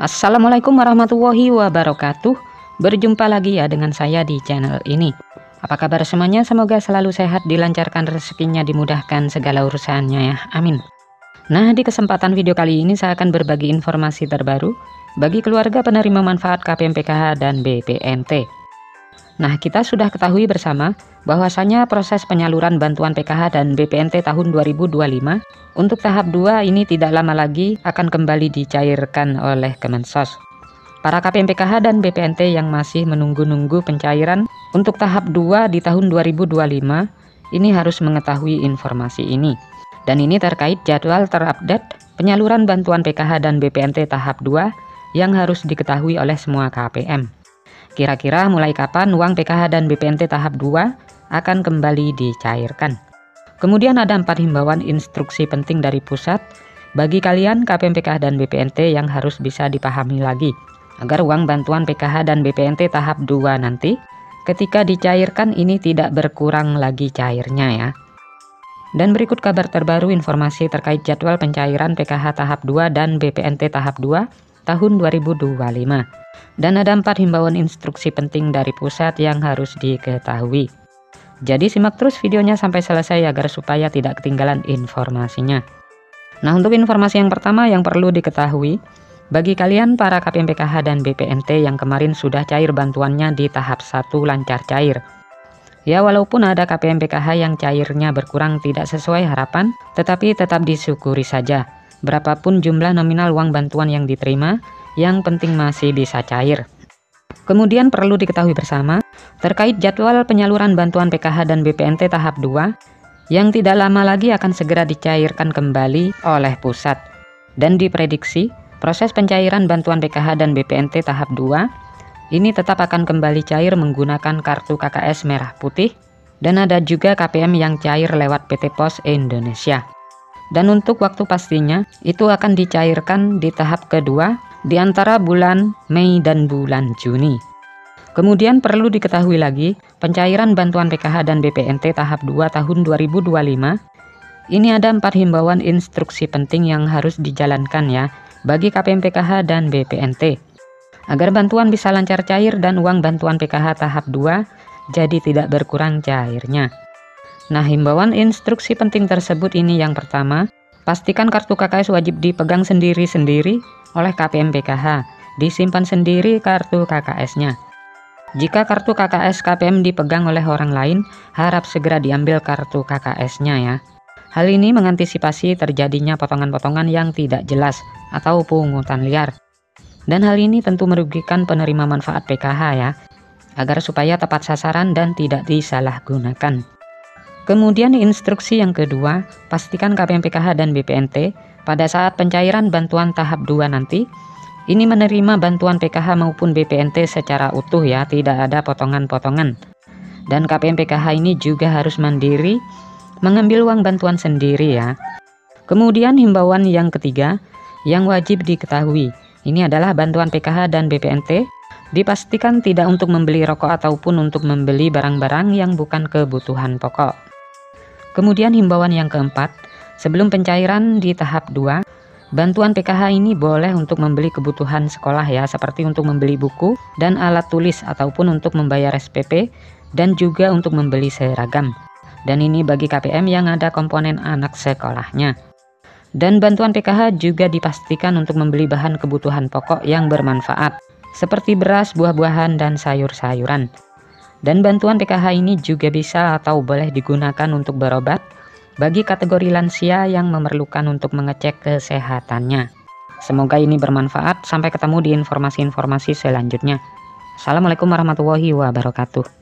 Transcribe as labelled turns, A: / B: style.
A: Assalamualaikum warahmatullahi wabarakatuh. Berjumpa lagi ya dengan saya di channel ini. Apa kabar semuanya? Semoga selalu sehat, dilancarkan rezekinya, dimudahkan segala urusannya ya. Amin. Nah, di kesempatan video kali ini saya akan berbagi informasi terbaru bagi keluarga penerima manfaat KPM PKH dan BPNT. Nah, kita sudah ketahui bersama bahwasanya proses penyaluran bantuan PKH dan BPNT tahun 2025 untuk tahap 2 ini tidak lama lagi akan kembali dicairkan oleh Kemensos. Para KPM PKH dan BPNT yang masih menunggu-nunggu pencairan untuk tahap 2 di tahun 2025 ini harus mengetahui informasi ini. Dan ini terkait jadwal terupdate penyaluran bantuan PKH dan BPNT tahap 2 yang harus diketahui oleh semua KPM. Kira-kira mulai kapan uang PKH dan BPNT tahap 2 akan kembali dicairkan? Kemudian ada 4 himbauan instruksi penting dari pusat bagi kalian KPM PKH dan BPNT yang harus bisa dipahami lagi, agar uang bantuan PKH dan BPNT tahap 2 nanti ketika dicairkan ini tidak berkurang lagi cairnya ya. Dan berikut kabar terbaru informasi terkait jadwal pencairan PKH tahap 2 dan BPNT tahap 2 tahun 2025. Dan ada 4 himbauan instruksi penting dari pusat yang harus diketahui. Jadi simak terus videonya sampai selesai agar supaya tidak ketinggalan informasinya. Nah, untuk informasi yang pertama yang perlu diketahui, bagi kalian para KPM PKH dan BPNT yang kemarin sudah cair bantuannya di tahap 1 lancar cair. Ya, walaupun ada KPM PKH yang cairnya berkurang tidak sesuai harapan, tetapi tetap disyukuri saja. Berapapun jumlah nominal uang bantuan yang diterima, yang penting masih bisa cair. Kemudian perlu diketahui bersama terkait jadwal penyaluran bantuan PKH dan BPNT tahap 2 yang tidak lama lagi akan segera dicairkan kembali oleh pusat. Dan diprediksi proses pencairan bantuan PKH dan BPNT tahap 2 ini tetap akan kembali cair menggunakan kartu KKS merah putih, dan ada juga KPM yang cair lewat PT Pos Indonesia. Dan untuk waktu pastinya itu akan dicairkan di tahap kedua di antara bulan Mei dan bulan Juni. Kemudian perlu diketahui lagi, pencairan bantuan PKH dan BPNT tahap 2 tahun 2025, ini ada 4 himbauan instruksi penting yang harus dijalankan ya, bagi KPM PKH dan BPNT. Agar bantuan bisa lancar cair dan uang bantuan PKH tahap 2 jadi tidak berkurang cairnya. Nah, himbauan instruksi penting tersebut ini yang pertama, pastikan kartu KKS wajib dipegang sendiri-sendiri oleh KPM PKH, disimpan sendiri kartu KKS-nya. Jika kartu KKS KPM dipegang oleh orang lain, harap segera diambil kartu KKS-nya ya. Hal ini mengantisipasi terjadinya potongan-potongan yang tidak jelas atau pungutan liar. Dan hal ini tentu merugikan penerima manfaat PKH ya, agar supaya tepat sasaran dan tidak disalahgunakan. Kemudian instruksi yang kedua, pastikan KPM PKH dan BPNT pada saat pencairan bantuan tahap 2 nanti, ini menerima bantuan PKH maupun BPNT secara utuh ya, tidak ada potongan-potongan. Dan KPM PKH ini juga harus mandiri mengambil uang bantuan sendiri ya. Kemudian himbauan yang ketiga yang wajib diketahui, ini adalah bantuan PKH dan BPNT dipastikan tidak untuk membeli rokok ataupun untuk membeli barang-barang yang bukan kebutuhan pokok. Kemudian himbauan yang keempat, sebelum pencairan di tahap 2, bantuan PKH ini boleh untuk membeli kebutuhan sekolah ya, seperti untuk membeli buku dan alat tulis ataupun untuk membayar SPP dan juga untuk membeli seragam. Dan ini bagi KPM yang ada komponen anak sekolahnya. Dan bantuan PKH juga dipastikan untuk membeli bahan kebutuhan pokok yang bermanfaat, seperti beras, buah-buahan, dan sayur-sayuran. Dan bantuan PKH ini juga bisa atau boleh digunakan untuk berobat bagi kategori lansia yang memerlukan untuk mengecek kesehatannya. Semoga ini bermanfaat. Sampai ketemu di informasi-informasi selanjutnya. Assalamualaikum warahmatullahi wabarakatuh.